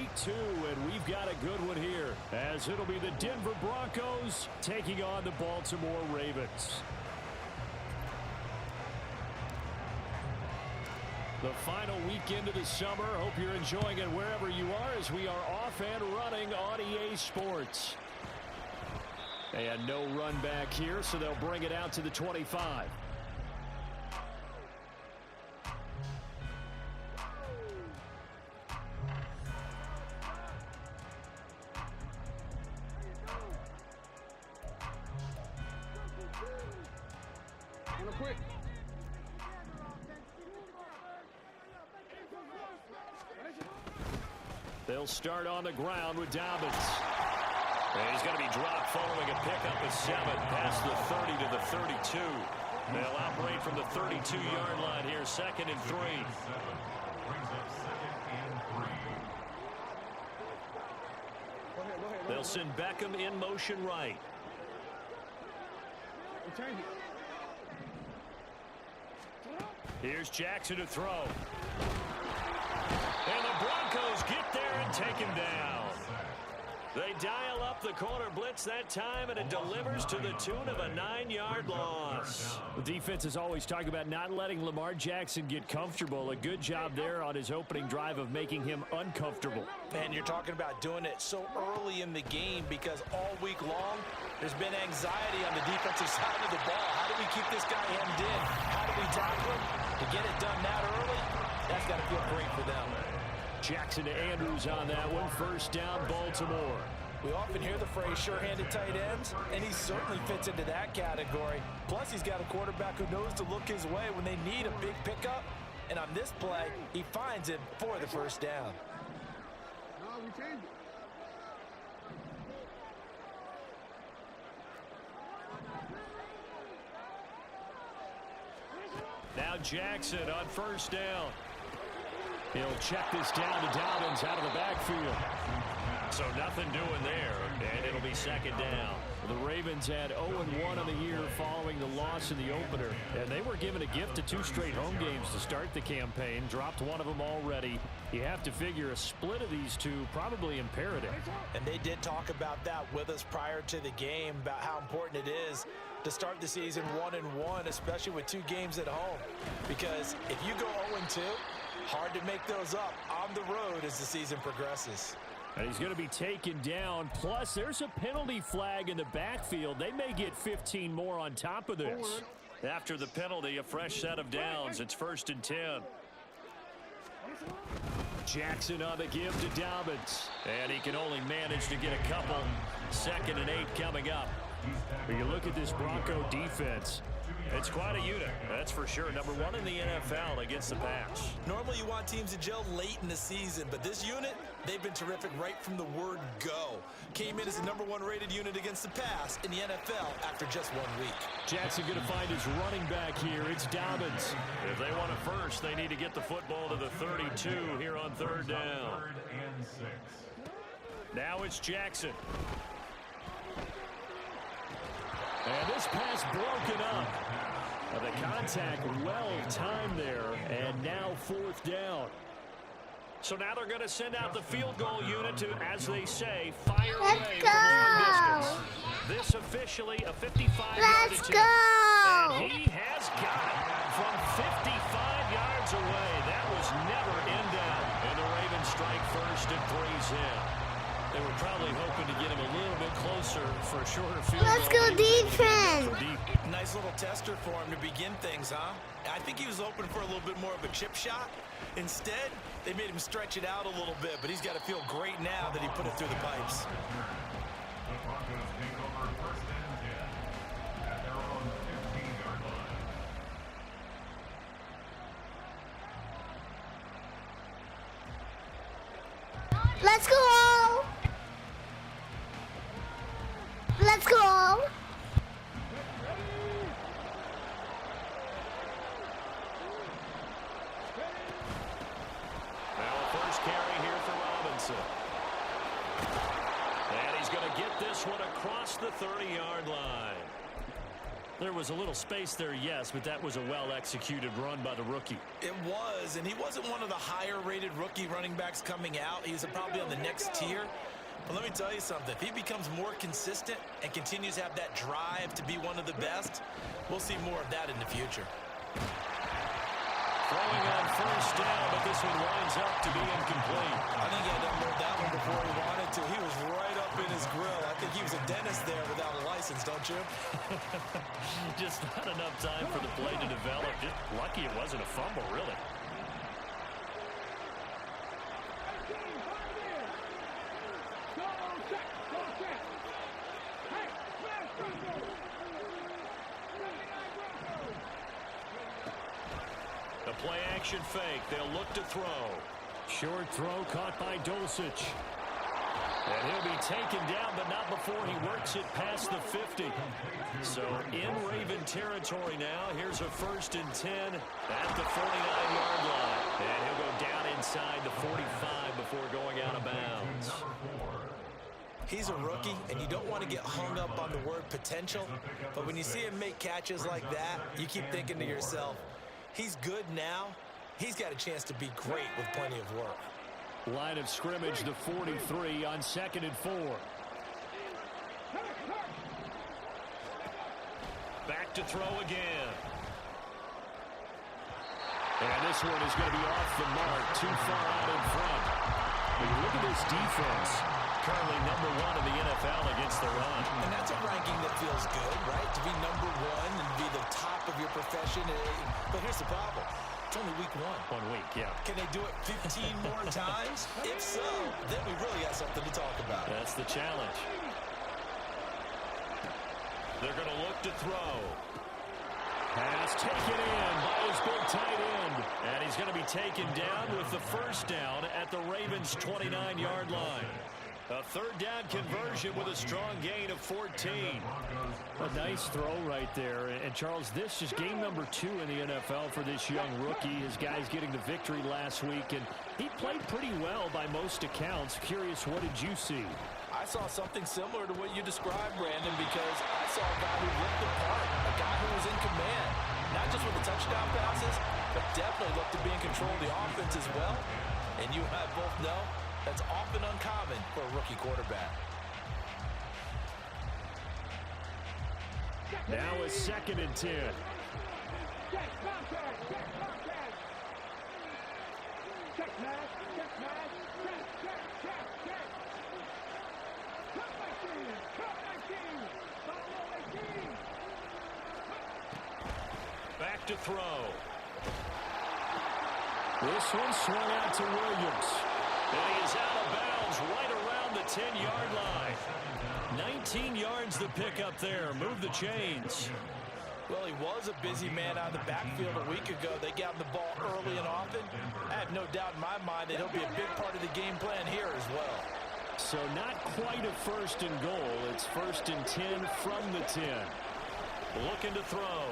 week 2, and we've got a good one here, as it'll be the Denver Broncos taking on the Baltimore Ravens. The final weekend of the summer. Hope you're enjoying it wherever you are, as we are off and running on EA Sports. And no run back here, so they'll bring it out to the 25. Quick. They'll start on the ground with Dobbins. And he's going to be dropped following a pickup of 7 past the 30 to the 32. They'll operate from the 32-yard line here, 2nd and 3. They'll send Beckham in motion right. Here's Jackson to throw. And the Broncos get there and take him down. They dial up the corner blitz that time, and it delivers to the tune of a 9-yard loss. The defense is always talking about not letting Lamar Jackson get comfortable. A good job there on his opening drive of making him uncomfortable. Man, you're talking about doing it so early in the game, because all week long there's been anxiety on the defensive side of the ball. How do we keep this guy hemmed in? How do we tackle him? To get it done that early, that's got to feel great for them. Jackson to Andrews on that one. 1st down, Baltimore. We often hear the phrase sure-handed tight ends, and he certainly fits into that category. Plus, he's got a quarterback who knows to look his way when they need a big pickup. And on this play, he finds it for the 1st down. Now Jackson on 1st down. He'll check this down to Dobbins out of the backfield. So nothing doing there, and it'll be 2nd down. The Ravens had 0-1 on the year following the loss in the opener, and they were given a gift of 2 straight home games to start the campaign. Dropped one of them already. You have to figure a split of these two probably imperative. And they did talk about that with us prior to the game, about how important it is to start the season 1-1, especially with 2 games at home. Because if you go 0-2, hard to make those up on the road as the season progresses. And he's going to be taken down. Plus, there's a penalty flag in the backfield. They may get 15 more on top of this. After the penalty, a fresh set of downs. It's 1st and 10. Jackson on the give to Dobbins. And he can only manage to get a couple. 2nd and 8 coming up. But you look at this Bronco defense. It's quite a unit, that's for sure. Number 1 in the NFL against the pass. Normally you want teams to gel late in the season, but this unit, they've been terrific right from the word go. Came in as the number 1 rated unit against the pass in the NFL after just 1 week. Jackson going to find his running back here. It's Dobbins. If they want it first, they need to get the football to the 32 here on 3rd down. 3rd and 6. Now it's Jackson. And this pass broken up. The contact well timed there, and now 4th down. So now they're going to send out the field goal unit to, as they say, fire away from long distance. This officially a 55-yard attempt. And he has got it from 55 yards away. That was never in doubt. And the Ravens strike first and 3's in. They were probably hoping to get him a little bit closer for a shorter field goal. Let's go defense. Nice little tester for him to begin things, huh? I think he was hoping for a little bit more of a chip shot. Instead, they made him stretch it out a little bit, but he's got to feel great now that he put it through the pipes. The Broncos take over 1st and 10 at their own 15-yard line. Let's go. Let's go. Now a first carry here for Robinson. And he's going to get this one across the 30-yard line. There was a little space there, yes, but that was a well-executed run by the rookie. It was, and he wasn't one of the higher-rated rookie running backs coming out. He's probably on the next tier. But let me tell you something. If he becomes more consistent and continues to have that drive to be one of the best, we'll see more of that in the future. Throwing on first down, but this one winds up to be incomplete. I think he had to unload that one before he wanted to. He was right up in his grill. I think he was a dentist there without a license, don't you? Just not enough time for the play to develop. Just lucky it wasn't a fumble, really. The play action fake. They'll look to throw. Short throw caught by Dulcich. And he'll be taken down, but not before he works it past the 50. So in Raven territory now. Here's a 1st and 10 at the 49-yard line. And he'll go down inside the 45 before going out of bounds. He's a rookie, and you don't want to get hung up on the word potential. But when you see him make catches like that, you keep thinking to yourself, he's good now. He's got a chance to be great with plenty of work. Line of scrimmage, the 43 on 2nd and 4. Back to throw again. And this one is going to be off the mark, too far out in front. But look at this defense. Currently number 1 in the NFL against the run. And that's a ranking that feels good, right? To be number 1 and be the top of your profession. But here's the problem. It's only week 1. 1 week, yeah. Can they do it 15 more times? If so, then we really got something to talk about. That's the challenge. They're going to look to throw. Pass taken in by his big tight end. And he's going to be taken down with the 1st down at the Ravens' 29-yard line. A 3rd down conversion with a strong gain of 14. A nice throw right there. And Charles, this is game number 2 in the NFL for this young rookie. His guys getting the victory last week, and he played pretty well by most accounts. Curious, what did you see? I saw something similar to what you described, Brandon, because I saw a guy who looked the part, a guy who was in command, not just with the touchdown passes, but definitely looked to be in control of the offense as well. And you and I both know that's often uncommon for a rookie quarterback. Now a 2nd and 10. Back to throw. This one swung out to Williams. And he is out of bounds right around the 10-yard line. 19 yards the pickup there. Move the chains. Well, he was a busy man out of the backfield a week ago. They got him the ball early and often. I have no doubt in my mind that he'll be a big part of the game plan here as well. So not quite a 1st and goal. It's 1st and 10 from the 10. Looking to throw.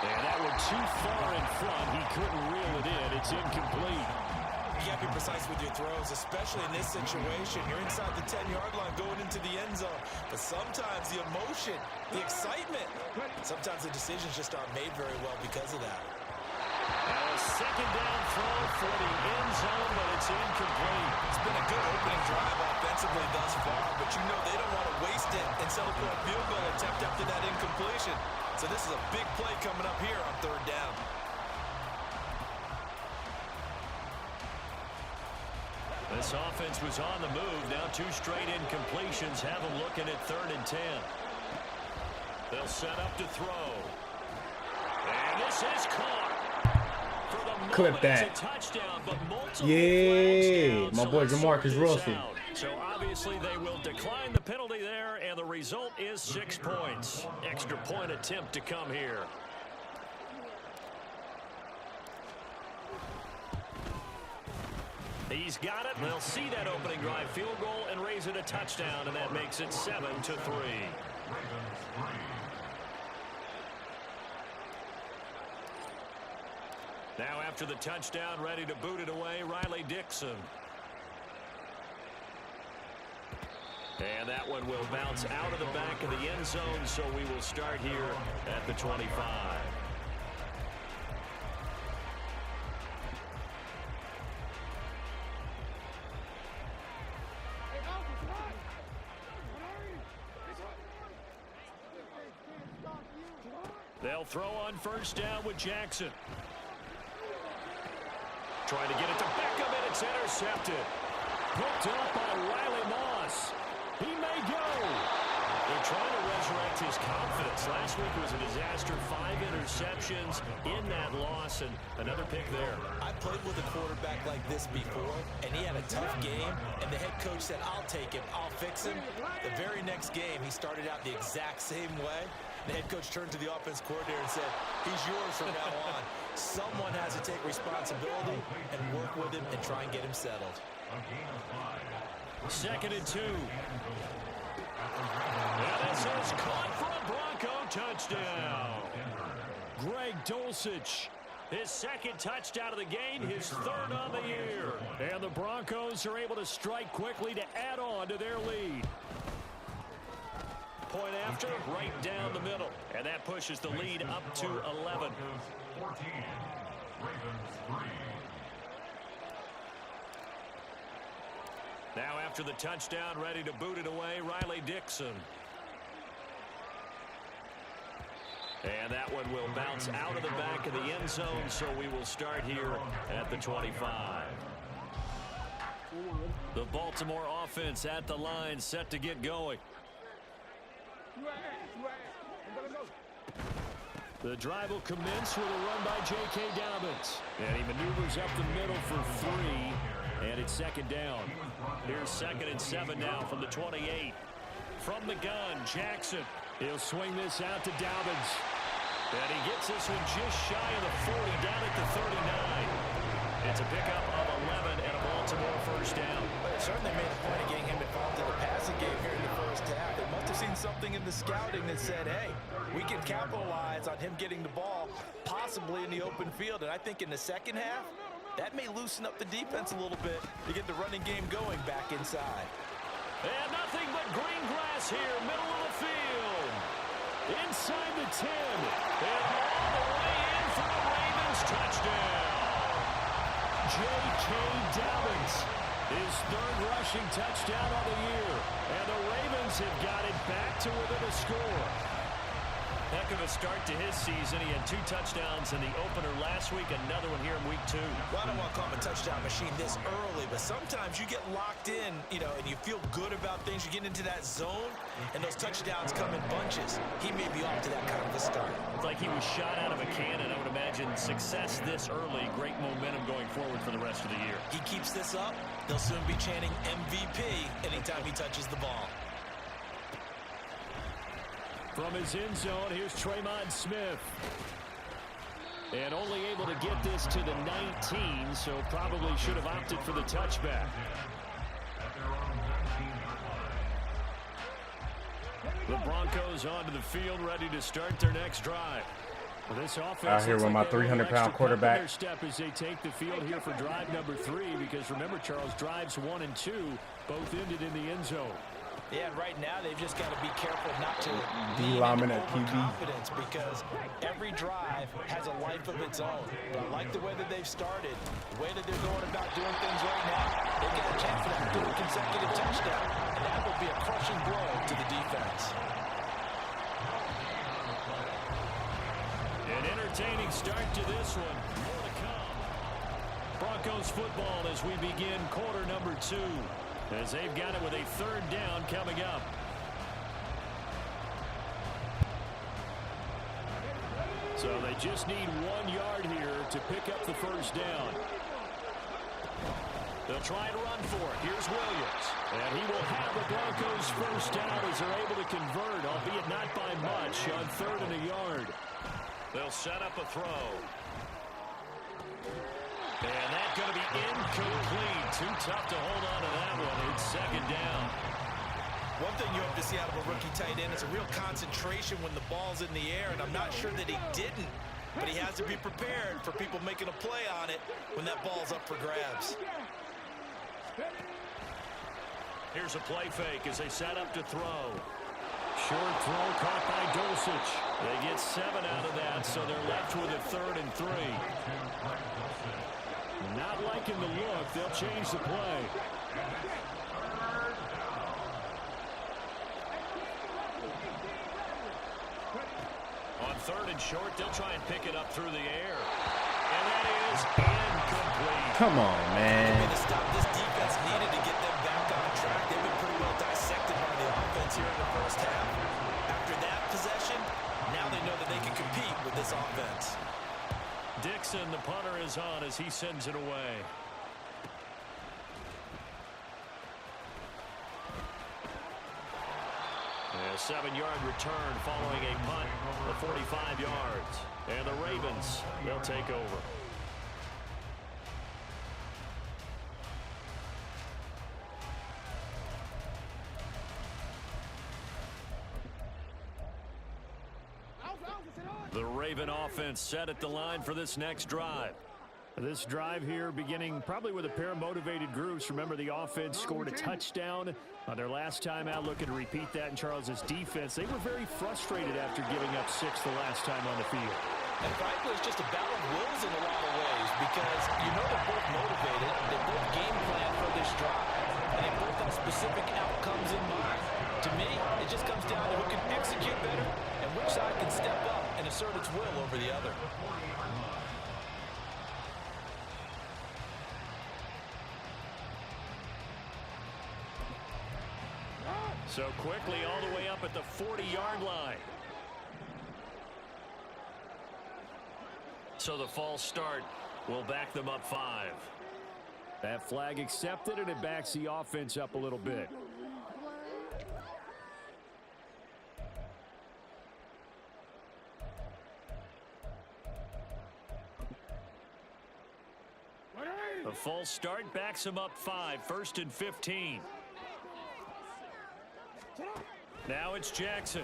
And that one too far in front. He couldn't reel it in. It's incomplete. You got to be precise with your throws, especially in this situation. You're inside the 10-yard line going into the end zone. But sometimes the emotion, the excitement, sometimes the decisions just aren't made very well because of that. Now a 2nd down throw for the end zone, but it's incomplete. It's been a good opening drive offensively thus far, but you know they don't want to waste it and settle for a field goal attempt after that incompletion. So this is a big play coming up here on 3rd down. This offense was on the move. Now 2 straight incompletions have them looking at 3rd and 10. They'll set up to throw. And this is caught. For the moment, Clip that. it's a touchdown, but multiple Yeah, flags my down, boy so Jamarcus let's sort Russell. this out. So obviously they will decline the penalty there, and the result is 6 points. Extra point attempt to come here. He's got it. They'll see that opening drive field goal and raise it a touchdown, and that makes it 7-3. Now after the touchdown, ready to boot it away, Riley Dixon. And that one will bounce out of the back of the end zone, so we will start here at the 25. They'll throw on first down with Jackson. Trying to get it to Beckham, and it's intercepted. Picked up by Riley Moss. He may go. They're trying to resurrect his confidence. Last week was a disaster. 5 interceptions in that loss, and another pick there. I played with a quarterback like this before, and he had a tough game, and the head coach said, I'll take him, I'll fix him. The very next game, he started out the exact same way. The head coach turned to the offense coordinator and said, he's yours from now on. Someone has to take responsibility and work with him and try and get him settled. 2nd and 2. And this is caught for a Bronco touchdown. Greg Dulcich, his 2nd touchdown of the game, his 3rd on the year. And the Broncos are able to strike quickly to add on to their lead. Point after, right down the middle. And that pushes the lead up to 11. 14, Ravens 3. Now after the touchdown, ready to boot it away, Riley Dixon. And that one will bounce out of the back of the end zone, so we will start here at the 25. The Baltimore offense at the line, set to get going. The drive will commence with a run by J.K. Dobbins. And he maneuvers up the middle for 3. And it's 2nd down. Here's 2nd and 7 now from the 28. From the gun, Jackson. He'll swing this out to Dobbins. And he gets this one just shy of the 40, down at the 39. It's a pickup of 11 and a Baltimore first down. But it certainly made a point of getting him involved in the passing game here in the first half. They must have seen something in the scouting that said, hey, we can capitalize on him getting the ball, possibly in the open field. And I think in the second half, that may loosen up the defense a little bit to get the running game going back inside. And nothing but green grass here, middle of the field. Inside the 10. And all the way in for the Ravens touchdown. J.K. Dobbins, his 3rd rushing touchdown of the year. And the Ravens have got it back to within a score. Heck of a start to his season. He had 2 touchdowns in the opener last week, another one here in week 2. Well, I don't want to call him a touchdown machine this early, but sometimes you get locked in, and you feel good about things. You get into that zone, and those touchdowns come in bunches. He may be off to that kind of a start. It's like he was shot out of a cannon. I would imagine success this early, great momentum going forward for the rest of the year. He keeps this up, they'll soon be chanting MVP anytime he touches the ball. From his end zone, here's Tremont Smith. And only able to get this to the 19, so probably should have opted for the touchback. The Broncos onto the field, ready to start their next drive. Well, this offense out here with my 300-pound quarterback. Step as they take the field here for drive number 3, because remember, Charles, drives 1 and 2 both ended in the end zone. Yeah, and right now they've just got to be careful not to D-lineman at QB. Confidence, because every drive has a life of its own. I like the way that they've started, the way that they're going about doing things right now. They've got a chance for that 3rd consecutive touchdown, and that will be a crushing blow to the defense. An entertaining start to this one. More to come. Broncos football as we begin quarter number 2. As they've got it with a 3rd down coming up. So they just need 1 yard here to pick up the first down. They'll try to run for it. Here's Williams. And he will have the Broncos first down as they're able to convert, albeit not by much, on 3rd and a yard. They'll set up a throw. And that's going to be incomplete. Too tough to hold on to that one. It's 2nd down. One thing you hope to see out of a rookie tight end is a real concentration when the ball's in the air, and I'm not sure that he didn't, but he has to be prepared for people making a play on it when that ball's up for grabs. Here's a play fake as they set up to throw. Short throw caught by Dulcich. They get 7 out of that, so they're left with a 3rd and 3. Not liking the look. They'll change the play. On 3rd and short, they'll try and pick it up through the air. And that is incomplete. Come on, man. To stop this defense needed to get them back on track. They've been pretty well dissected by the offense here in the first half. After that possession, now they know that they can compete with this offense. Dixon, the punter, is on as he sends it away. A 7-yard return following a punt of 45 yards. And the Ravens, they'll take over. The Raven offense set at the line for this next drive. This drive here beginning probably with a pair of motivated groups. Remember, the offense scored a touchdown on their last time out. Looking to repeat that in Charles's defense. They were very frustrated after giving up 6 the last time on the field. And frankly, it's just a battle of wills in a lot of ways because you know they're both motivated. They both game plan for this drive. And they both have specific outcomes in mind. To me, it just comes down to who can execute better and which side can step up and assert its will over the other. So quickly all the way up at the 40-yard line. So the false start will back them up 5. That flag accepted, and it backs the offense up a little bit. A false start backs them up 5, 1st and 15. Now it's Jackson.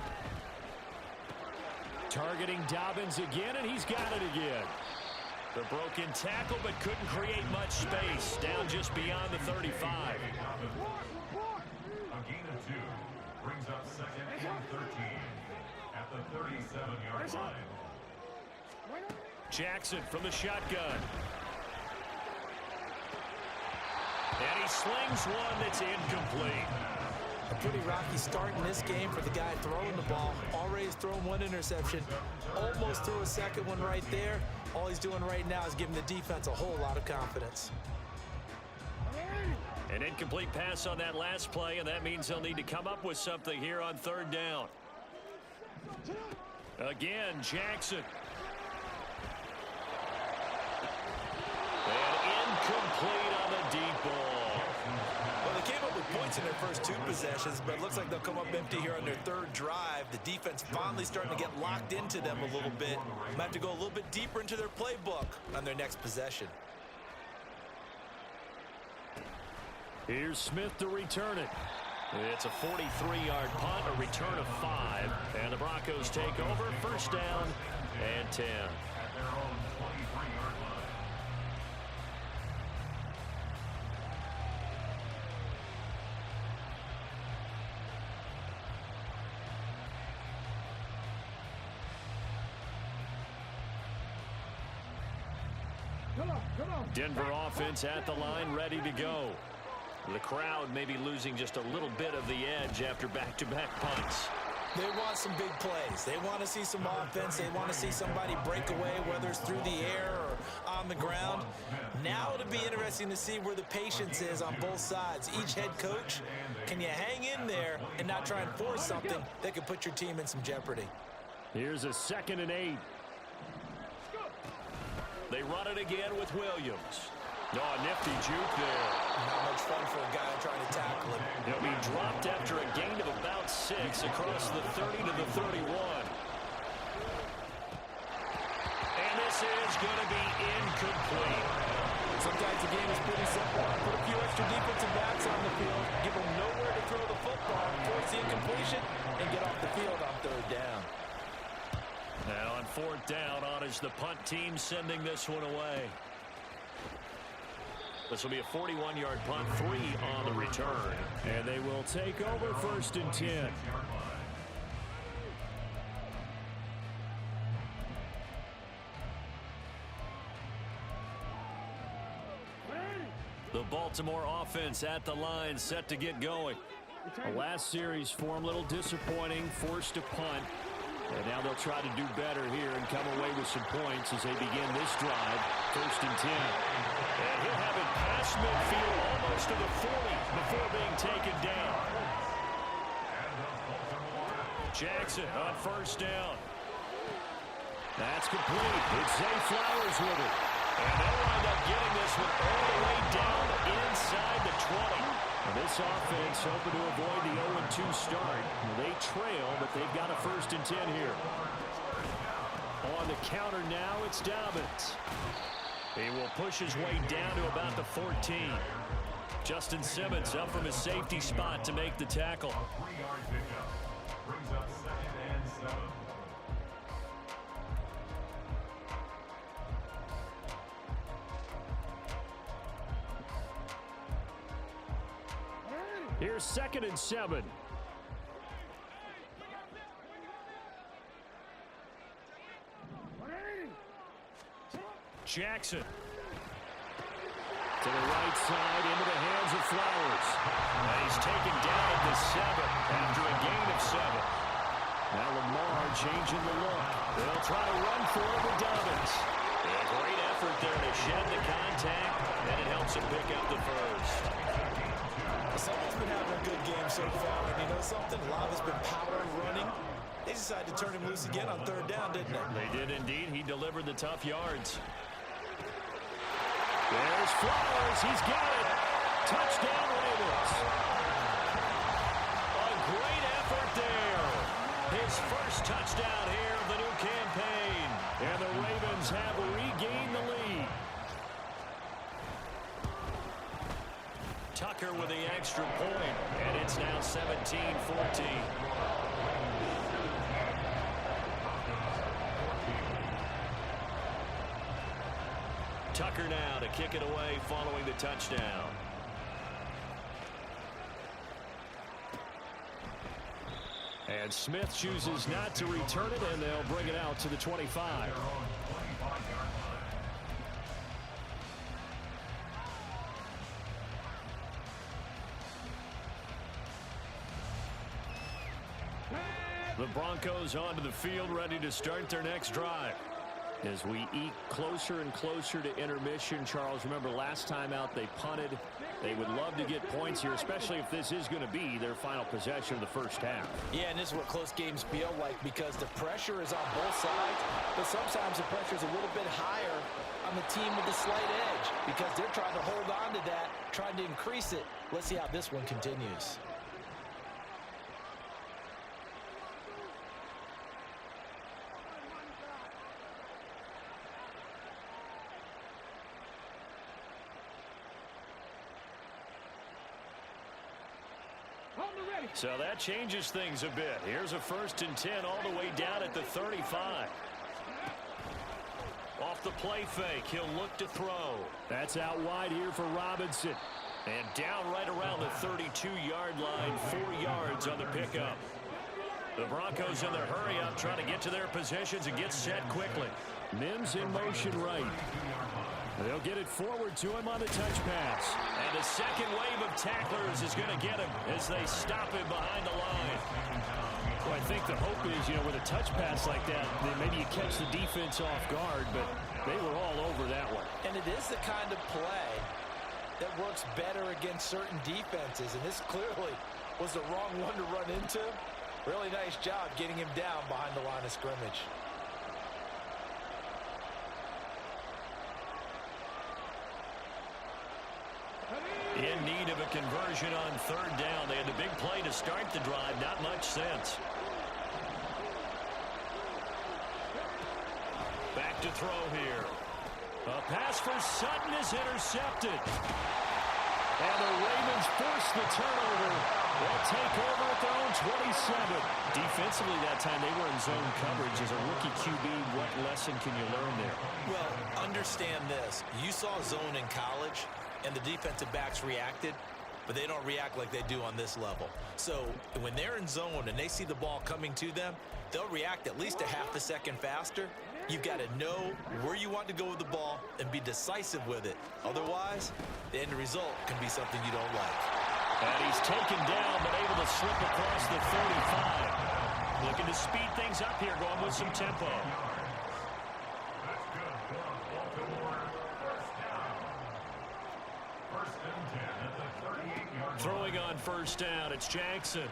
Targeting Dobbins again, and he's got it again. The broken tackle, but couldn't create much space. Down just beyond the 35. A gain of 2 brings up 2nd and 13 at the 37-yard line. Jackson from the shotgun. And he slings one that's incomplete. A pretty rocky start in this game for the guy throwing the ball. Already has thrown 1 interception. Almost threw a second one right there. All he's doing right now is giving the defense a whole lot of confidence. An incomplete pass on that last play, and that means they'll need to come up with something here on 3rd down. Again, Jackson. And incomplete on the deep ball. Well, they came up with points in their first 2 possessions, but it looks like they'll come up empty here on their 3rd drive. The defense finally starting to get locked into them a little bit. Might have to go a little bit deeper into their playbook on their next possession. Here's Smith to return it. It's a 43-yard punt, a return of 5, and the Broncos take over, 1st down and 10. At their own 23-yard line. Denver offense at the line, ready to go. The crowd may be losing just a little bit of the edge after back-to-back punts. They want some big plays. They want to see some offense. They want to see somebody break away, whether it's through the air or on the ground. Now it'll be interesting to see where the patience is on both sides. Each head coach, can you hang in there and not try and force something that could put your team in some jeopardy? Here's a 2nd and 8. They run it again with Williams. Oh, a nifty juke there. Not much fun for a guy trying to tackle him. He'll be dropped after a gain of about 6 across the 30 to the 31. And this is going to be incomplete. Sometimes the game is pretty simple. Put a few extra defensive backs on the field, give them nowhere to throw the football, force the incompletion, and get off the field on 3rd down. Now on 4th down, on is the punt team sending this one away. This will be a 41-yard punt, 3 on the return. And they will take over 1st and 10. The Baltimore offense at the line, set to get going. The last series for them, a little disappointing, forced to punt. And now they'll try to do better here and come away with some points as they begin this drive, 1st and 10. And he'll have it past midfield almost to the 40 before being taken down. Jackson on 1st down. That's complete. It's Zay Flowers with it. And they'll wind up getting this one all the way down inside the 20. And this offense hoping to avoid the 0-2 start. They trail, but they've got a 1st and 10 here. On the counter now, it's Dobbins. He will push his way down to about the 14. Justin Simmons up from his safety spot to make the tackle. 3-yard pickup. Brings up 2nd and 7. Here's 2nd and 7. Jackson. To the right side, into the hands of Flowers. And he's taken down at the 7 after a gain of 7. Now Lamar changing the look. They'll try to run for it with Dobbins. A great effort there to shed the contact, and it helps him pick up the 1st. Someone's been having a good game so far, and you know something? A lot has been power running. They decided to turn him loose again on 3rd down, didn't they? They did indeed. He delivered the tough yards. There's Flowers. He's got it. Touchdown, Ravens. A great effort there. His first touchdown here of the new campaign. And the Ravens have regained the lead. Tucker with the extra point, and it's now 17-14. Tucker now to kick it away following the touchdown. And Smith chooses not to return it, and they'll bring it out to the 25. The Broncos onto the field, ready to start their next drive. As we eke closer and closer to intermission, Charles, remember last time out they punted. They would love to get points here, especially if this is going to be their final possession of the 1st half. Yeah, and this is what close games feel like because the pressure is on both sides, but sometimes the pressure is a little bit higher on the team with the slight edge because they're trying to hold on to that, trying to increase it. Let's see how this one continues. So that changes things a bit. Here's a 1st and 10 all the way down at the 35. Off the play fake, he'll look to throw. That's out wide here for Robinson. And down right around the 32-yard line, 4 yards on the pickup. The Broncos in their hurry up, trying to get to their positions and get set quickly. Mims in motion right. They'll get it forward to him on the touch pass. And the second wave of tacklers is going to get him as they stop him behind the line. Well, I think the hope is, you know, with a touch pass like that, maybe you catch the defense off guard, but they were all over that one. And it is the kind of play that works better against certain defenses, and this clearly was the wrong one to run into. Really nice job getting him down behind the line of scrimmage. In need of a conversion on 3rd down. They had the big play to start the drive. Not much sense. Back to throw here. A pass for Sutton is intercepted. And the Ravens force the turnover. They'll take over at their own 27. Defensively that time they were in zone coverage. As a rookie QB, what lesson can you learn there? Well, understand this. You saw zone in college. and the defensive backs reacted, but they don't react like they do on this level. So when they're in zone and they see the ball coming to them, they'll react at least a half a second faster. You've got to know where you want to go with the ball and be decisive with it. Otherwise, the end result can be something you don't like. And he's taken down, but able to slip across the 35. Looking to speed things up here, going with some tempo. That's good for Baltimore. First down. First and 10 at the 38-yard line. Throwing on first down, it's Jackson.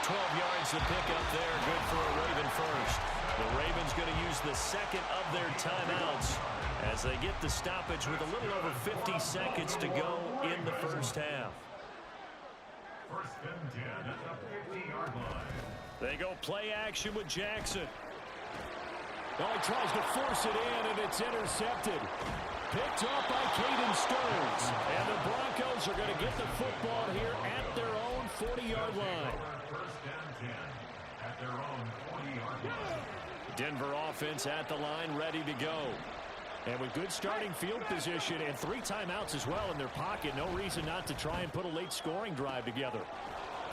12 yards to pick up there, good for a Raven first. The Ravens going to use the second of their timeouts as they get the stoppage with a little over 50 seconds to go in the first half. First and 10 at the 50-yard line. They go play action with Jackson. Well, he tries to force it in, and it's intercepted. Picked off by Caden Stearns. And the Broncos are going to get the football here at their own 40-yard line. First and 10 at their own 40-yard line. Denver offense at the line, ready to go. And with good starting field position and 3 timeouts as well in their pocket, no reason not to try and put a late scoring drive together.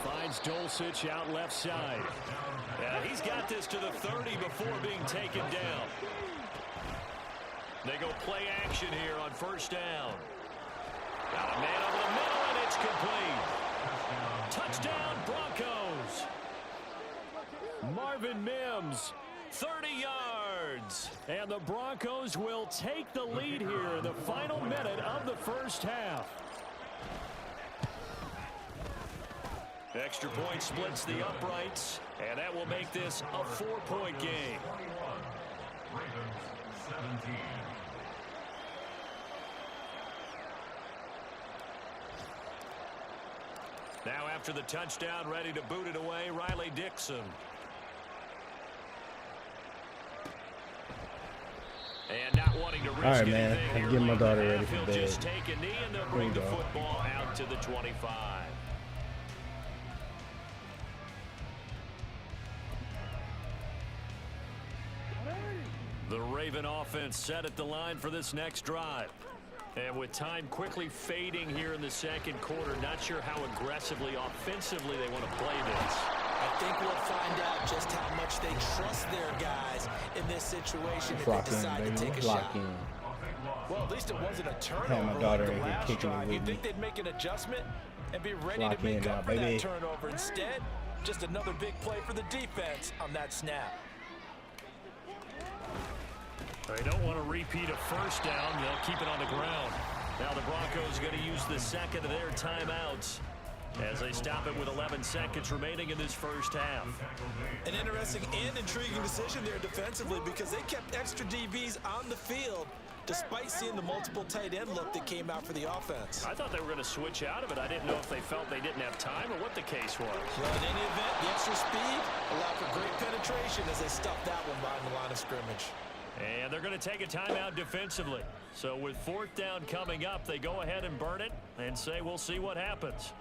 Finds Dulcich out left side. Yeah, he's got this to the 30 before being taken down. They go play action here on first down. Got a man over the middle, and it's complete. Touchdown, Broncos. Marvin Mims, 30 yards. And the Broncos will take the lead here in the final minute of the first half. Extra point splits the uprights, and that will make this a 4-point game. Ravens 17. Now after the touchdown, ready to boot it away, Riley Dixon. And not wanting to risk right, man. anything I'm here getting my late daughter in the ready half. for He'll bed. just take a knee, and they'll bring the football out to the 25. The Raven offense set at the line for this next drive. And with time quickly fading here in the second quarter, not sure how aggressively, offensively they want to play this. I think we'll find out just how much they trust their guys in this situation if they Lock in, decide baby. to take a Lock shot. in. Well, at least it wasn't a Had turnover my daughter like in the here last kicking it drive. with You'd think me. they'd make an adjustment and be ready Lock to make in up now, for baby. that turnover. Instead, just another big play for the defense on that snap. They don't want to repeat a first down. They'll keep it on the ground. Now the Broncos are going to use the second of their timeouts as they stop it with 11 seconds remaining in this first half. An interesting and intriguing decision there defensively because they kept extra DBs on the field despite seeing the multiple tight end look that came out for the offense. I thought they were going to switch out of it. I didn't know if they felt they didn't have time or what the case was. Well, in any event, the extra speed allowed for great penetration as they stuffed that one behind the line of scrimmage. And they're going to take a timeout defensively. So with fourth down coming up, they go ahead and burn it and say we'll see what happens.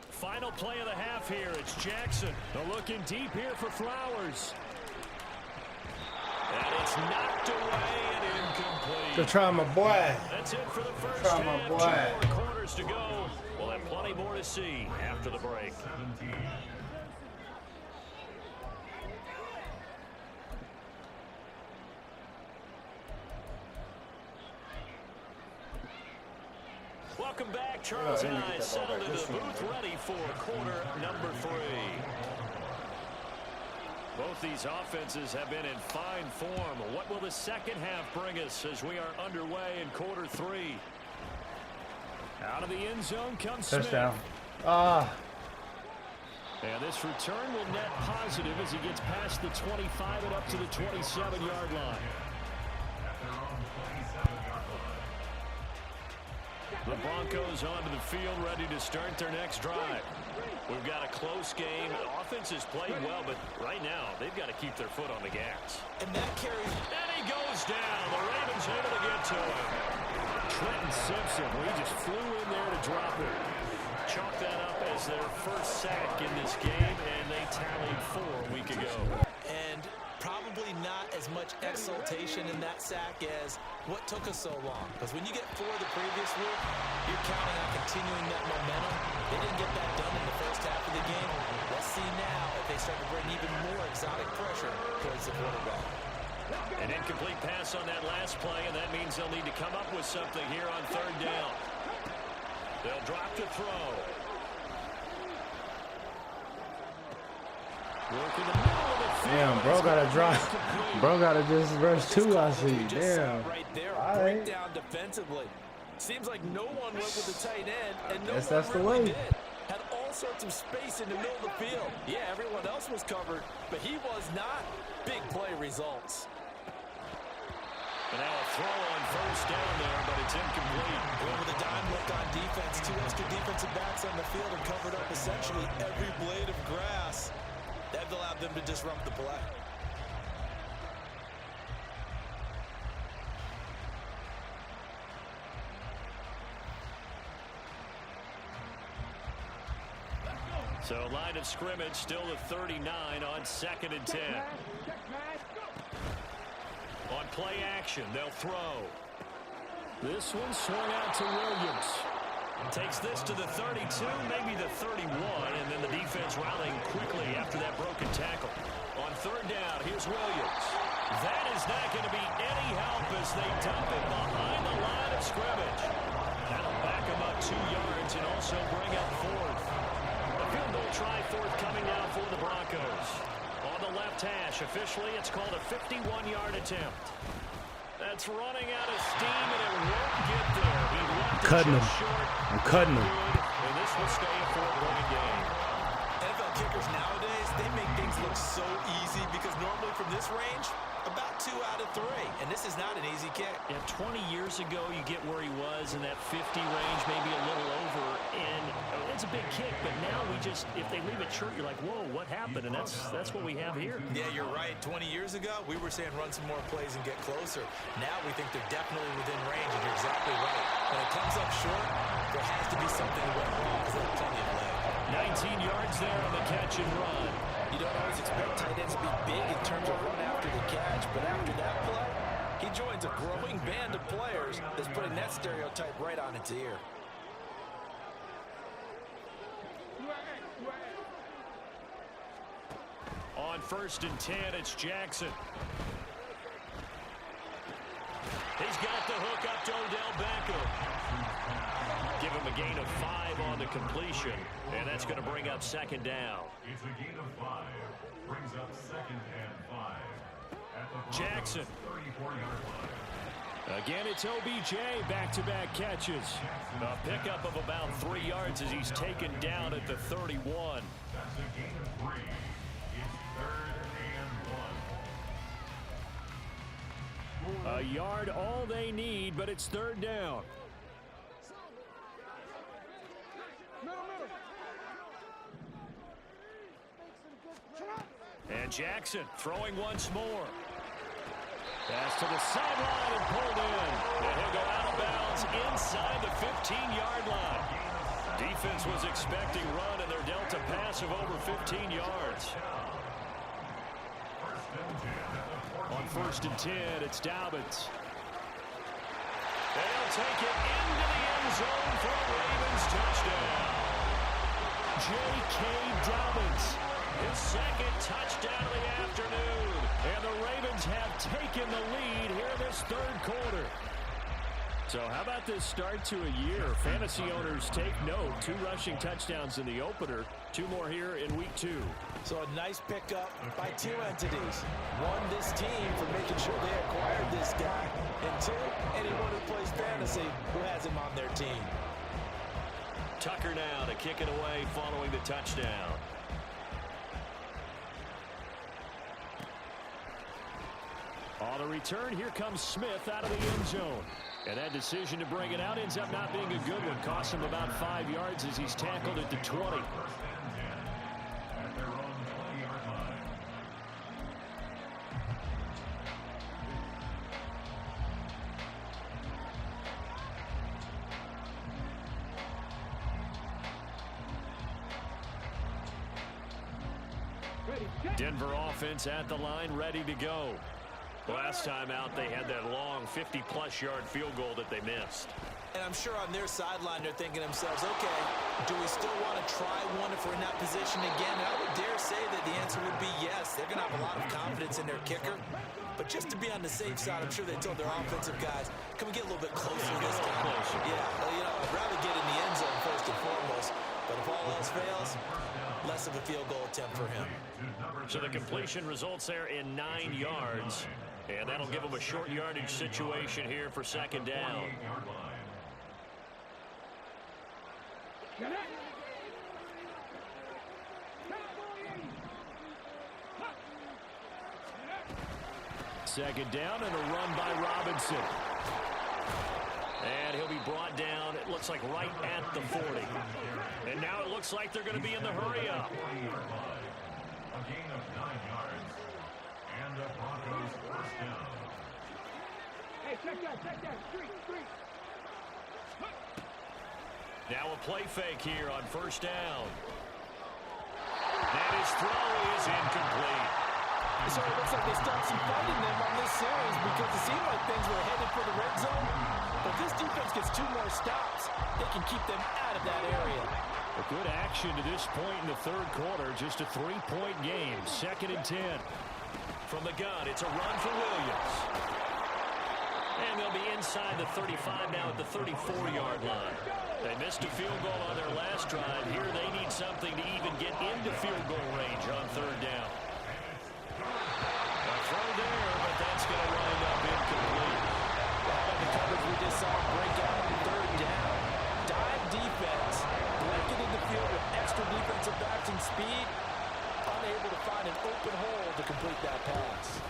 Final play of the half here. It's Jackson. They're looking deep here for Flowers. And it's knocked away and incomplete. Good try, my boy. That's it for the first Try, my half. boy. 2 more quarters to go. We'll have plenty more to see after the break. 17. Welcome back. Charles and I settled into the booth ready for quarter number 3. Both these offenses have been in fine form. What will the second half bring us as we are underway in quarter 3? Out of the end zone comes Smith. Touchdown. And this return will net positive as he gets past the 25 and up to the 27-yard line. The Broncos onto the field ready to start their next drive. We've got a close game. The offense has played well, but right now they've got to keep their foot on the gas. And that carries. And he goes down. The Ravens able to get to him. Trenton Simpson, well, he just flew in there to drop it. Chalk that up as their first sack in this game, and they tallied 4 a week ago. And probably not as much exultation in that sack as what took us so long. Because when you get 4 the previous week, you're counting on continuing that momentum. They didn't get that done in the first half of the game. Let's see now if they start to bring even more exotic pressure towards the quarterback. An incomplete pass on that last play, and that means they'll need to come up with something here on 3rd down. They'll drop the throw. Work in the middle of the field. Damn, bro got to drop. Bro got to just rush 2, I see. Damn. Right there, All break right. down defensively. Seems like no one went with the tight end, and no Guess one that's the really way. did. Had all sorts of space in the middle of the field. Yeah, everyone else was covered, but he was not. Big play results. And now a throw on 1st down there, but it's incomplete. Well, with a dime look on defense, 2 extra defensive backs on the field and covered up essentially every blade of grass. That allowed them to disrupt the play. So line of scrimmage still at 39 on 2nd and 10. On play action, they'll throw. This one swung out to Williams. Takes this to the 32, maybe the 31, and then the defense rallying quickly after that broken tackle. On 3rd down, here's Williams. That is not going to be any help as they dump it behind the line of scrimmage. That'll back them up 2 yards and also bring up 4th. A field goal try forthcoming now for the Broncos. On the left hash, officially it's called a 51-yard attempt. That's running out of steam, and it won't get there. He left Cutting it him. just short. I'm cutting him. And this will stay a 4-point game. NFL kickers nowadays, they make things look so easy because normally from this range, about 2 out of 3. And this is not an easy kick. Yeah, 20 years ago, you get where he was in that 50 range, maybe a little over, and it's a big kick. But now we just, if they leave it short, you're like, whoa, what happened? And that's what we have here. Yeah, you're right. 20 years ago, we were saying run some more plays and get closer. Now we think they're definitely within range, and you're exactly right. When it comes up short, there has to be something that went wrong because they have plenty of leg. 19 yards there on the catch and run. You don't always expect tight ends to be big in terms of run after the catch, but after that play, he joins a growing band of players that's putting that stereotype right on its ear. On 1st and 10, it's Jackson. He's got the hook up to Odell Beckham. Give him a gain of 5 on the completion, and that's going to bring up 2nd down. It's a gain of 5. Brings up 2nd and 5. At the Broncos' Jackson. 34-yard line. Again, it's OBJ, back-to-back catches. A pickup of about 3 yards as he's taken down at the 31. That's a gain of 3. It's 3rd and 1. A yard all they need, but it's 3rd down. And Jackson throwing once more. Pass to the sideline and pulled in. And he'll go out of bounds inside the 15-yard line. Defense was expecting run, and they're dealt a pass of over 15 yards. On 1st and 10, it's Dobbins. They'll take it into the end zone for a Ravens touchdown. J.K. Dobbins, his 2nd touchdown of the afternoon. And the Ravens have taken the lead here in this 3rd quarter. So how about this start to a year? Fantasy owners take note. 2 rushing touchdowns in the opener. 2 more here in week 2. So a nice pickup by 2 entities. 1, this team for making sure they acquired this guy. And 2, anyone who plays fantasy who has him on their team. Tucker now to kick it away following the touchdown. On the return, here comes Smith out of the end zone. And that decision to bring it out ends up not being a good one. Costs him about 5 yards as he's tackled at the 20. Denver offense at the line, ready to go. Last time out, they had that long 50-plus yard field goal that they missed. And I'm sure on their sideline they're thinking to themselves, okay, do we still want to try one if we're in that position again? And I would dare say that the answer would be yes. They're going to have a lot of confidence in their kicker. But just to be on the safe side, I'm sure they told their offensive guys, can we get a little bit closer this time? Yeah, well, you know, I'd rather get in the end zone first and foremost. But if all else fails, less of a field goal attempt for him. So the completion results there in 9 yards. And that'll give them a short yardage situation here for second down. Second down and a run by Robinson. And he'll be brought down, it looks like right at the 40. And now it looks like they're going to be in the hurry up. A gain of 9 yards. And the Broncos first down. Hey, check that. Street. Now a play fake here on first down. And his throw is incomplete. So it looks like they stopped some fight in them on this series because it seemed like things were headed for the red zone. But this defense gets 2 more stops. They can keep them out of that area. A good action to this point in the third quarter. Just a 3-point game. Second and 10. From the gun, it's a run for Williams. And they'll be inside the 35 now at the 34-yard line. They missed a field goal on their last drive. Here they need something to even get into field goal range on third down. A throw there, but that's going to wind up incomplete. How about the coverage we just saw break out on third down? Dive defense, blanketed the field with extra defensive backs and speed, unable to find an open hole to complete that pass.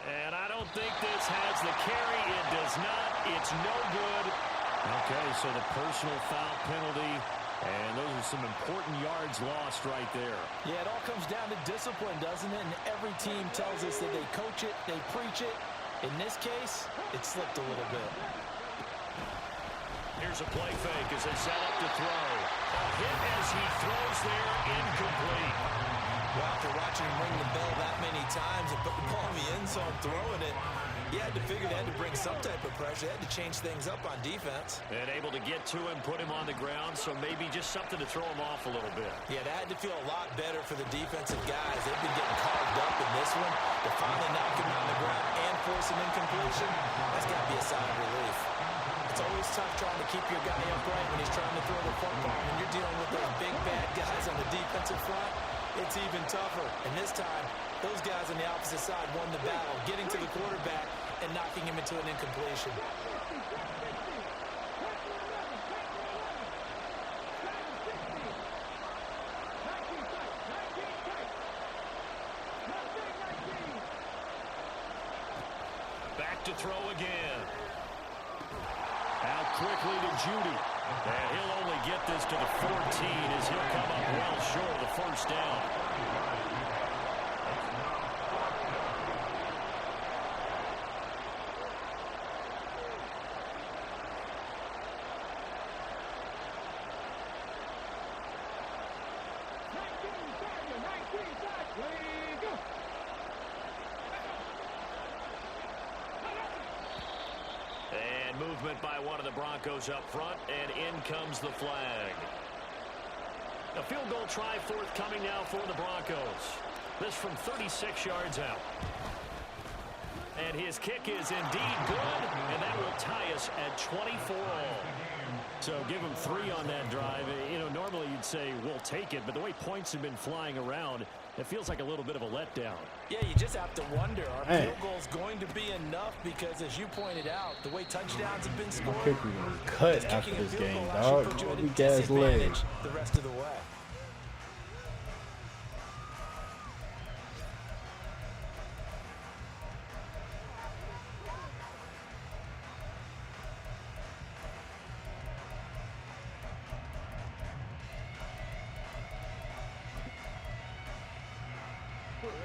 And I don't think this has the carry. It does not. It's no good. Okay, so the personal foul penalty, and those are some important yards lost right there. Yeah, it all comes down to discipline, doesn't it? And every team tells us that they coach it, they preach it. In this case, it slipped a little bit. Here's a play fake as they set up to throw. A hit as he throws there, incomplete. Well, after watching him ring the bell that many times and put the ball in the end zone throwing it, you had to figure they had to bring some type of pressure. They had to change things up on defense. And able to get to him, put him on the ground, so maybe just something to throw him off a little bit. Yeah, that had to feel a lot better for the defensive guys. They've been getting carved up in this one. To finally knock him on the ground and force an incompletion, that's got to be a sign of relief. It's always tough trying to keep your guy upright when he's trying to throw the football. When you're dealing with those big, bad guys on the defensive front, it's even tougher. And this time, those guys on the opposite side won the battle, getting to the quarterback and knocking him into an incompletion. Back to throw again. Out quickly to Judy. And he'll only get this to the 14 as he'll come up well short of the first down. And movement by one of the Broncos up front, and in comes the flag. A field goal try forthcoming now for the Broncos. This from 36 yards out. And his kick is indeed good, and that will tie us at 24 all. So give him 3 on that drive. You know, normally you'd say we'll take it, but the way points have been flying around, it feels like a little bit of a letdown. Yeah, you just have to wonder, are field goals going to be enough? Because as you pointed out, the way touchdowns have been scored, Kicker was cut after this game, dog. Weak ass leg. The rest of the way.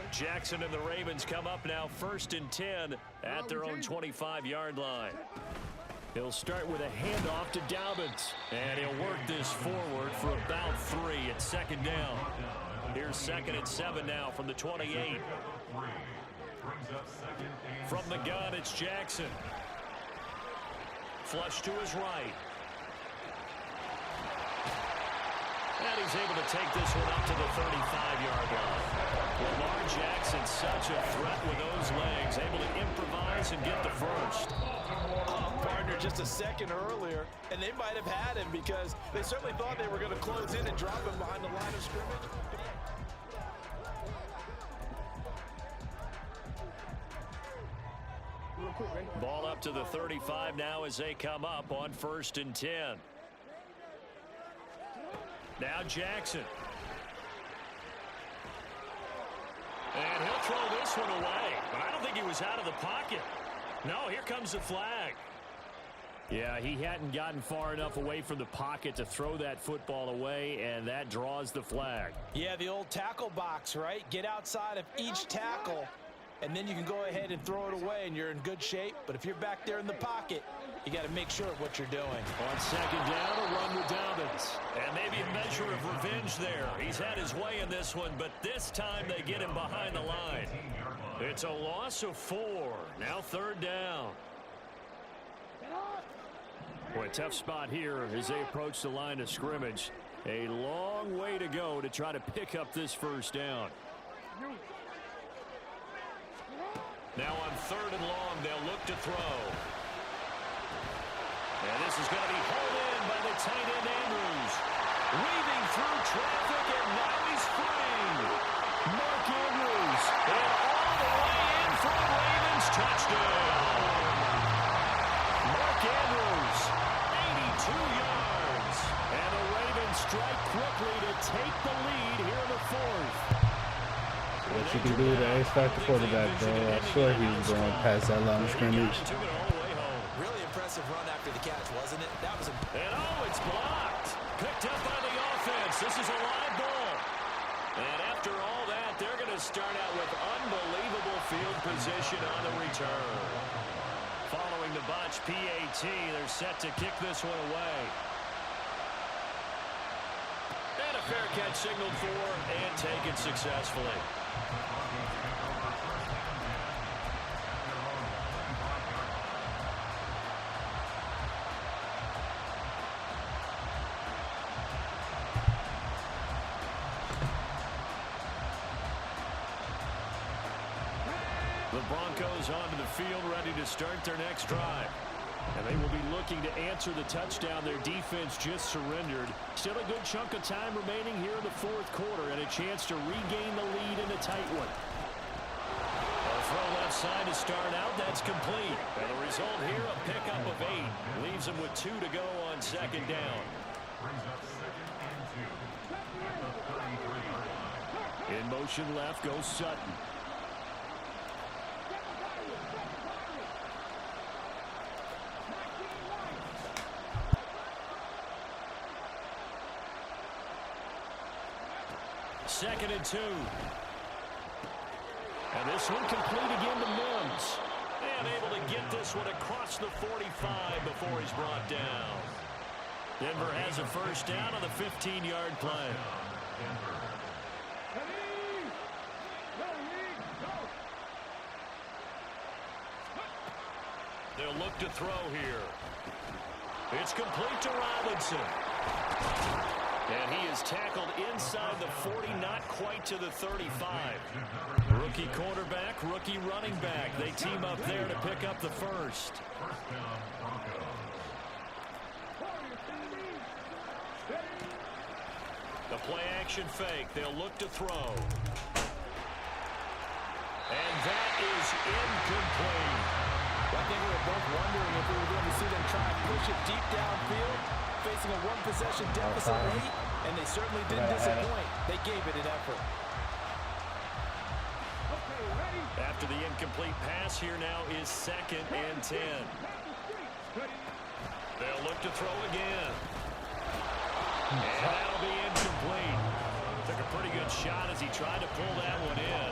Jackson and the Ravens come up now 1st and 10 at their own 25-yard line. He'll start with a handoff to Dobbins, and he'll work this forward for about 3 at second down. Here's 2nd and 7 now from the 28. From the gun, it's Jackson. Flush to his right. And he's able to take this one up to the 35-yard line. Lamar Jackson, such a threat with those legs, able to improvise and get the first. Partner just a second earlier, and they might have had him because they certainly thought they were going to close in and drop him behind the line of scrimmage. Ball up to the 35 now as they come up on 1st and 10. Now Jackson. And he'll throw this one away, but I don't think he was out of the pocket. No, here comes the flag. Yeah, he hadn't gotten far enough away from the pocket to throw that football away, and that draws the flag. Yeah, the old tackle box, right? Get outside of each tackle, and then you can go ahead and throw it away, and you're in good shape. But if you're back there in the pocket, you got to make sure of what you're doing. On 2nd down, a run with Dobbins. And maybe a measure of revenge there. He's had his way in this one, but this time they get him behind the line. It's a loss of 4. Now 3rd down. Boy, a tough spot here as they approach the line of scrimmage. A long way to go to try to pick up this 1st down. Now on 3rd and long, they'll look to throw. And this is going to be hauled in by the tight end Andrews. Weaving through traffic, and now he's free. Mark Andrews, and all the way in for a Ravens touchdown. Mark Andrews, 82 yards. And the Ravens strike quickly to take the lead here in the 4th. What you can do to X-Factor quarterback, bro. I swear he was going past that line of scrimmage. Really impressive run after the catch, wasn't it? That was a... And it's blocked. Picked up by the offense. This is a live ball. And after all that, they're going to start out with unbelievable field position on the return. Following the botch PAT, they're set to kick this one away. And a fair catch signaled for and taken successfully. The Broncos onto the field, ready to start their next drive. And they will be looking to answer the touchdown their defense just surrendered. Still a good chunk of time remaining here in the 4th quarter and a chance to regain the lead in a tight one. A throw left side to start out. That's complete. And the result here, a pickup of 8. Leaves them with 2 to go on 2nd down. In motion left goes Sutton. Second and 2. And this one complete again to Mims. And able to get this one across the 45 before he's brought down. Denver has a 1st down on the 15-yard play. They'll look to throw here. It's complete to Robinson. And he is tackled inside the 40, not quite to the 35. Rookie quarterback, rookie running back. They team up there to pick up the 1st. The play action fake. They'll look to throw. And that is incomplete. I think we were both wondering if we were going to see them try and push it deep downfield, facing a 1-possession deficit late, and they certainly didn't disappoint. They gave it an effort. After the incomplete pass, here now is 2nd and 10. They'll look to throw again. And that'll be incomplete. Took a pretty good shot as he tried to pull that one in.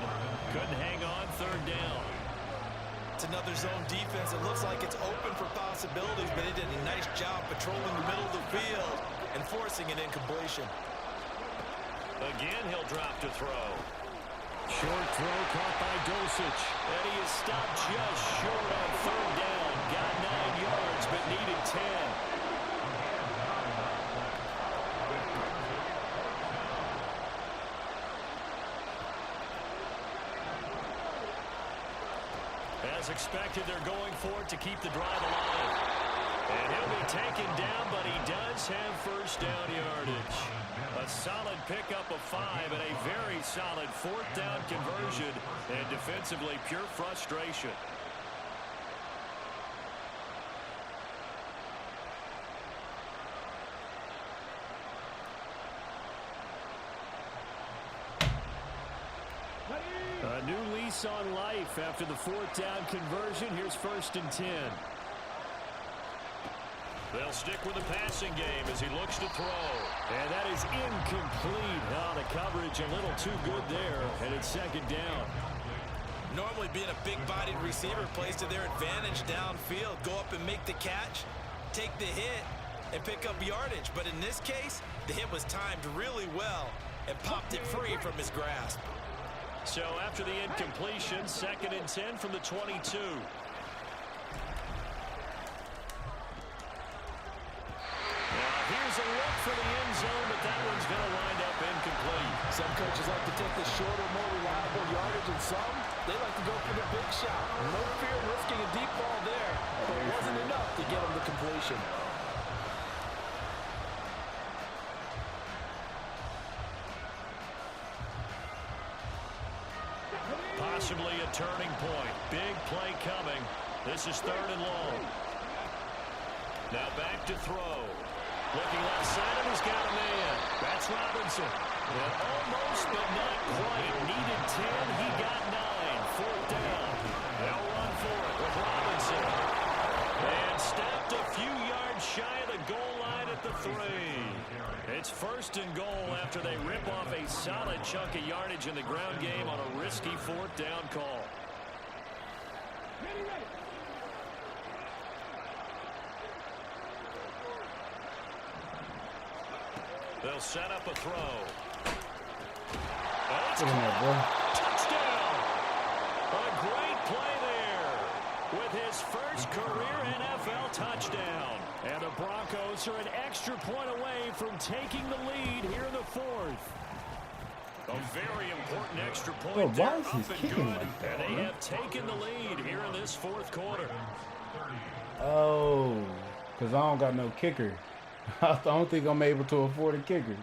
Couldn't hang on 3rd down. It's another zone defense. It looks like it's open for possibilities, but they did a nice job patrolling the middle of the field and forcing an incompletion. Again, he'll drop to throw. Short throw caught by Dosich. And he is stopped just short on third down. Got 9 yards, but needed 10. As expected, they're going for it to keep the drive alive. And he'll be taken down, but he does have first down yardage. A solid pickup of 5 and a very solid fourth down conversion. And defensively, pure frustration. A new lease on life after the fourth down conversion. Here's 1st and 10. They'll stick with the passing game as he looks to throw. And that is incomplete. Oh, the coverage a little too good there. And it's 2nd down. Normally being a big-bodied receiver plays to their advantage downfield. Go up and make the catch, take the hit, and pick up yardage. But in this case, the hit was timed really well and popped it free from his grasp. So after the incompletion, 2nd and 10 from the 22. Here's a look for the end zone, but that one's going to wind up incomplete. Some coaches like to take the shorter, more reliable yardage, and some, they like to go for the big shot. No fear of risking a deep ball there, but it wasn't enough to get him the completion. Possibly a turning point. Big play coming. This is 3rd and long. Now back to throw. Looking left side, and he's got a man. That's Robinson. And almost, but not quite. Needed 10. He got 9. 4th down. They'll run for it with Robinson. And stopped a few yards shy of the goal line at the 3. It's 1st and goal after they rip off a solid chunk of yardage in the ground game on a risky 4th down call. They'll set up a throw. Oh, it's touchdown! A great play there with his first career NFL touchdown. And the Broncos are an extra point away from taking the lead here in the 4th. A very important extra point. Why is he kicking like that? And they have taken the lead here in this 4th quarter. Oh, because I don't got no kicker. I don't think I'm able to afford a kicker.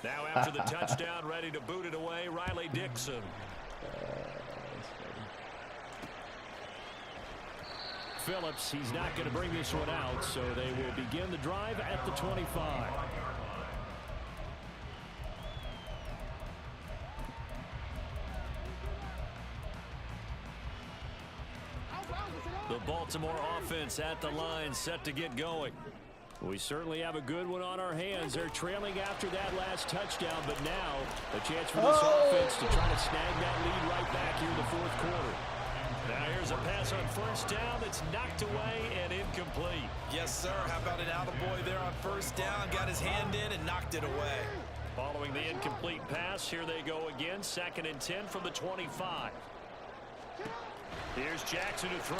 Now after the touchdown, ready to boot it away, Riley Dixon. Phillips, he's not going to bring this one out, so they will begin the drive at the 25. The Baltimore offense at the line, set to get going. We certainly have a good one on our hands. They're trailing after that last touchdown, but now a chance for this offense to try to snag that lead right back here in the 4th quarter. Now here's a pass on 1st down that's knocked away and incomplete. Yes, sir. How about an attaboy there on 1st down? Got his hand in and knocked it away. Following the incomplete pass, here they go again. 2nd and 10 from the 25. Here's Jackson to throw.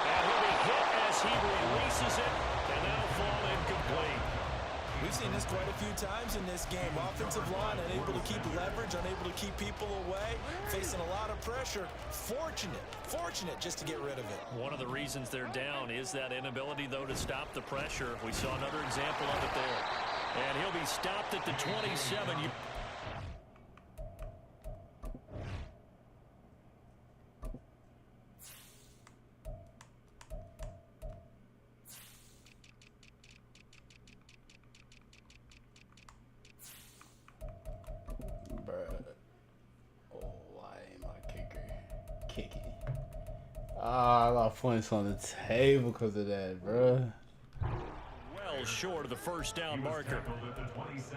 And he'll be hit as he releases it, and that'll fall incomplete. We've seen this quite a few times in this game. Offensive line unable to keep leverage, unable to keep people away, facing a lot of pressure. Fortunate just to get rid of it. One of the reasons they're down is that inability, though, to stop the pressure. We saw another example of it there. And he'll be stopped at the 27. I lost points on the table because of that, bro. Well short of the 1st down marker.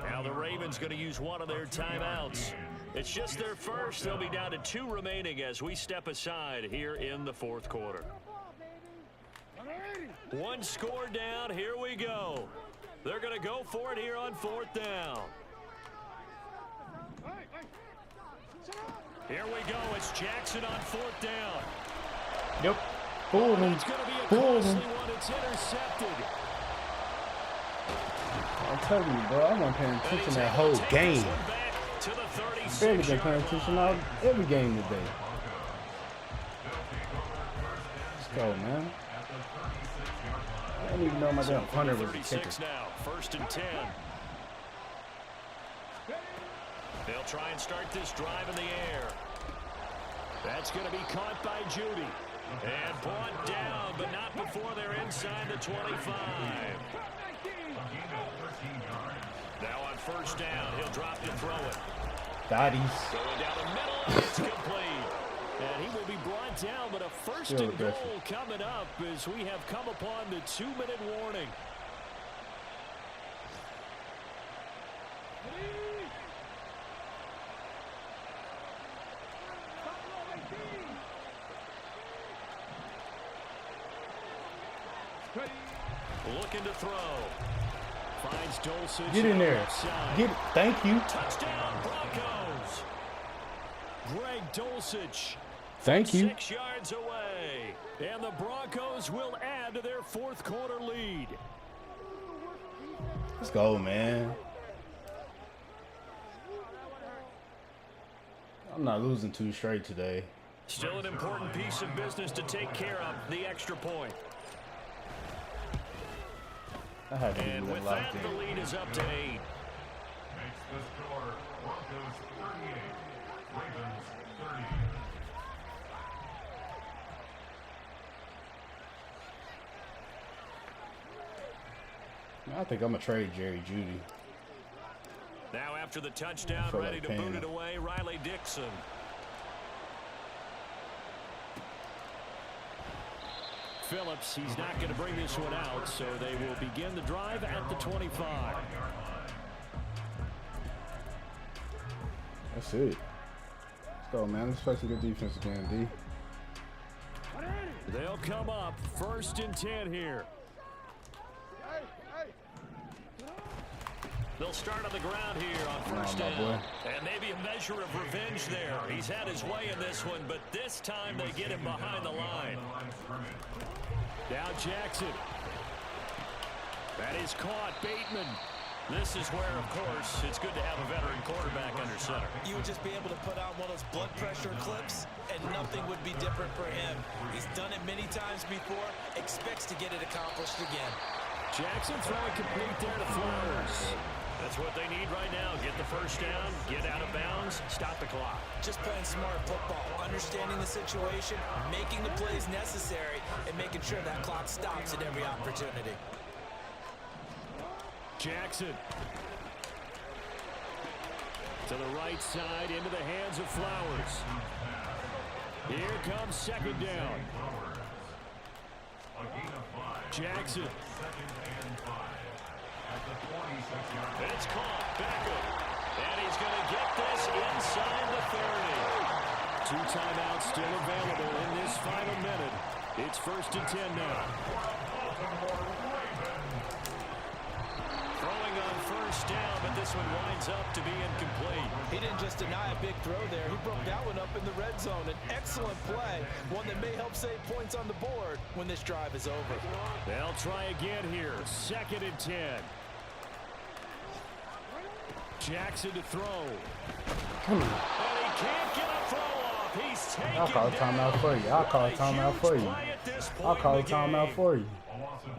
Now the Ravens going to use one of their timeouts. It's just their first. They'll be down to 2 remaining as we step aside here in the 4th quarter. One score down. Here we go. They're going to go for it here on 4th down. Here we go. It's Jackson on 4th down. Yep. Fool him. It's going to be a Fool costly him. one. It's intercepted. I'm telling you, bro. I wasn't paying And attention he's that able whole to take game. this one back to the Barely been 36-yard paying attention all every game today. Let's go, man. I didn't even know my damn punter was a kicker. 36 now. 1st and 10. They'll try and start this drive in the air. That's going to be caught by Judy. And brought down, but not before they're inside the 25. Now on 1st down, he'll drop to throw it. Daddies. Going down the middle, it's complete. And he will be brought down, but a 1st and goal coming up as we have come upon the 2-minute warning. Looking to throw. Finds Dulcich. Get in there. Get. Thank you. Touchdown, Broncos. Greg Dulcich. Thank you. 6 yards away. And the Broncos will add to their 4th quarter lead. Let's go, man. I'm not losing 2 straight today. Still an important piece of business to take care of, the extra point. I had to And be with locked that, the in. lead is up to 8. Makes the score Broncos 38, Ravens 30. I think I'm gonna trade Jerry Judy. Now after the touchdown, feel ready like to paying boot it him. away, Riley Dixon. Phillips, he's not going to bring this one out, so they will begin the drive at the 25. That's it. Let's go, man. Let's play some good defense again, D. They'll come up 1st and 10 here. They'll start on the ground here on 1st my down. boy. And maybe a measure of revenge there. He's had his way in this one, but this time they get him behind the line. Now Jackson. That is caught. Bateman. This is where, of course, it's good to have a veteran quarterback under center. You would just be able to put on one of those blood pressure clips, and nothing would be different for him. He's done it many times before, expects to get it accomplished again. Jackson throwing complete there to Flowers. That's what they need right now. Get the 1st down, get out of bounds, stop the clock. Just playing smart football, understanding the situation, making the plays necessary, and making sure that clock stops at every opportunity. Jackson. To the right side, into the hands of Flowers. Here comes 2nd down. Jackson. It's caught. Beckham. And he's going to get this inside the 30. 2 timeouts still available in this final minute. It's 1st and 10 now. Throwing on 1st down, but this one winds up to be incomplete. He didn't just deny a big throw there. He broke that one up in the red zone. An excellent play, one that may help save points on the board when this drive is over. They'll try again here. 2nd and 10. Jackson to throw. And he can't get a throw off. He's taken I'll call a timeout for you. I'll call a timeout for you. I'll call a timeout for you.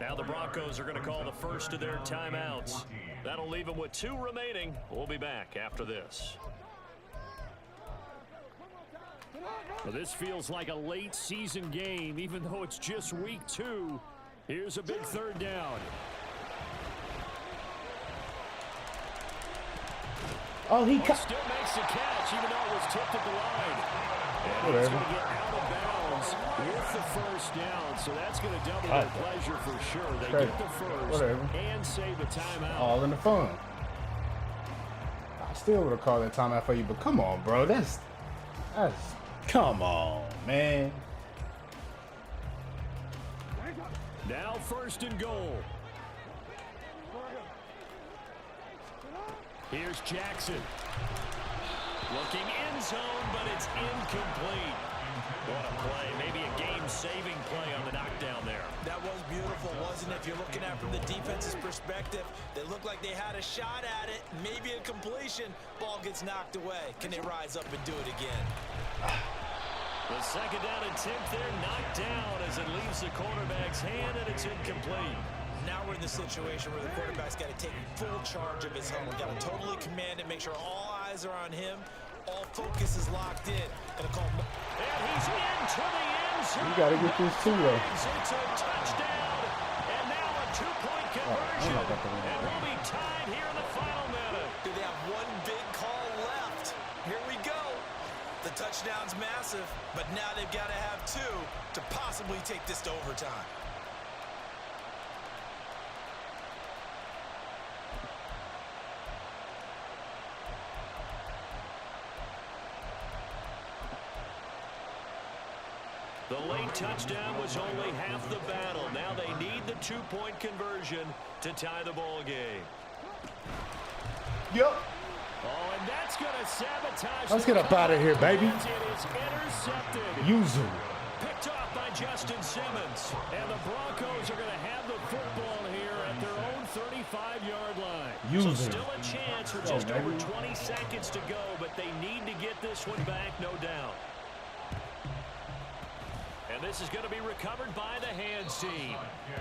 Now the Broncos are going to call the first of their timeouts. That'll leave them with 2 remaining. We'll be back after this. Well, this feels like a late season game, even though it's just week 2. Here's a big 3rd down. Oh, he Well, cut. still makes the catch, even though it was tipped at the line. And he's Whatever. going to get out of bounds with the 1st down, so that's going to double their pleasure for sure. They get the 1st Whatever. and save the timeout. All in the fun. I still would have called that timeout for you, but come on, bro. That's come on, man. Now 1st and goal. Here's Jackson. Looking end zone, but it's incomplete. What a play. Maybe a game-saving play on the knockdown there. That was beautiful, wasn't it? If you're looking at it from the defense's perspective, they looked like they had a shot at it. Maybe a completion. Ball gets knocked away. Can they rise up and do it again? The 2nd down attempt there knocked down as it leaves the quarterback's hand, and it's incomplete. Now we're in the situation where the quarterback's got to take full charge of his huddle. Got to totally command it, make sure all eyes are on him. All focus is locked in. Gonna call him. And he's into the end zone. You gotta get this too, though. It's a touchdown. And now a 2-point conversion. And we'll be tied here in the final minute. Do they have one big call left? Here we go. The touchdown's massive, but now they've got to have 2 to possibly take this to overtime. The late touchdown was only half the battle. Now they need the 2-point conversion to tie the ball game. Yep. Oh, and that's going to sabotage. Let's get up out of here, baby. It is intercepted. Use him. Picked off by Justin Simmons. And the Broncos are going to have the football here at their own 35-yard line. Use so him. still a chance with just over 20 seconds to go, but they need to get this one back, no doubt. And this is going to be recovered by the hands team.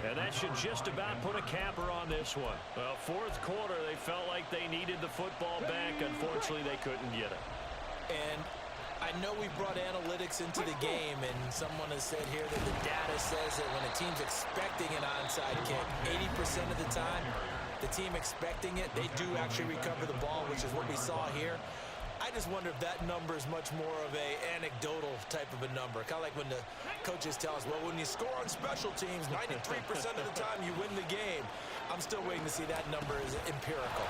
And that should just about put a capper on this one. Well, 4th quarter, they felt like they needed the football back. Unfortunately, they couldn't get it. And I know we brought analytics into the game, and someone has said here that the data says that when a team's expecting an onside kick, 80% of the time, the team expecting it, they do actually recover the ball, which is what we saw here. I just wonder if that number is much more of a anecdotal type of a number. Kind of like when the coaches tell us, well, when you score on special teams, 93% of the time you win the game. I'm still waiting to see that number is empirical.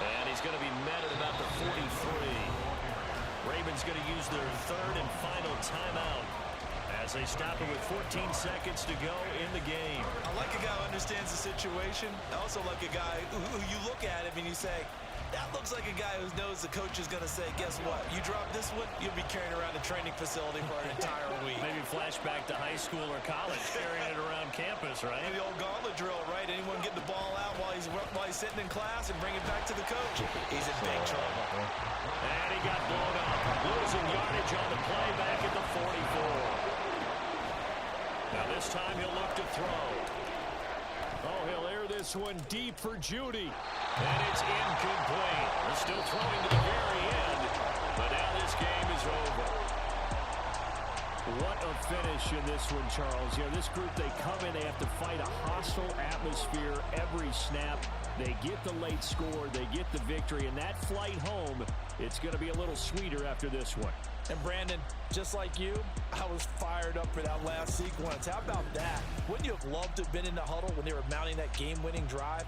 And he's going to be met at about the 43. Ravens going to use their 3rd and final timeout as they stop it with 14 seconds to go in the game. I like a guy who understands the situation. I also like a guy who you look at him and you say, that looks like a guy who knows the coach is going to say, guess what? You drop this one, you'll be carrying around a training facility for an entire week. Maybe flashback to high school or college, carrying it around campus, right? The old gauntlet drill, right? Anyone get the ball out while he's sitting in class and bring it back to the coach? He's in big trouble. And he got blown up. Losing yardage on the play back at the 44. Now this time he'll look to throw. Oh, he'll air this one deep for Judy. And it's incomplete. They're still throwing to the very end, but now this game is over. What a finish in this one, Charles. You know, this group, they come in, they have to fight a hostile atmosphere every snap. They get the late score, they get the victory, and that flight home, it's going to be a little sweeter after this one. And Brandon, just like you, I was fired up for that last sequence. How about that? Wouldn't you have loved to have been in the huddle when they were mounting that game-winning drive?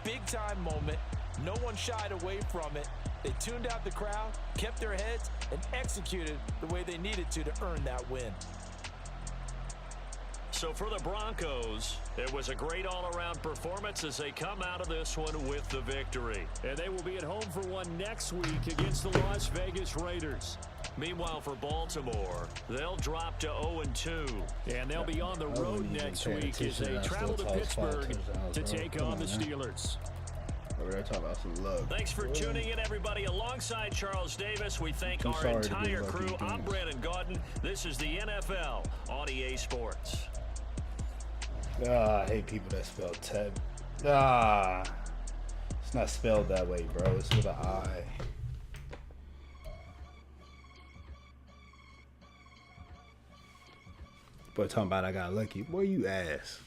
Big-time moment. No one shied away from it. They tuned out the crowd, kept their heads, and executed the way they needed to earn that win. So for the Broncos, it was a great all-around performance as they come out of this one with the victory. And they will be at home for one next week against the Las Vegas Raiders. Meanwhile, for Baltimore, they'll drop to 0-2. And they'll be on the road next week as they travel to Pittsburgh to take on the Steelers. We're talking about some love. Thanks for tuning in, everybody. Alongside Charles Davis, we thank our entire crew. I'm Brandon Gaudin. This is the NFL on EA Sports. I hate people that spell Ted. It's not spelled that way, bro. It's with an I. Boy, talking about I got lucky. Boy, you ass.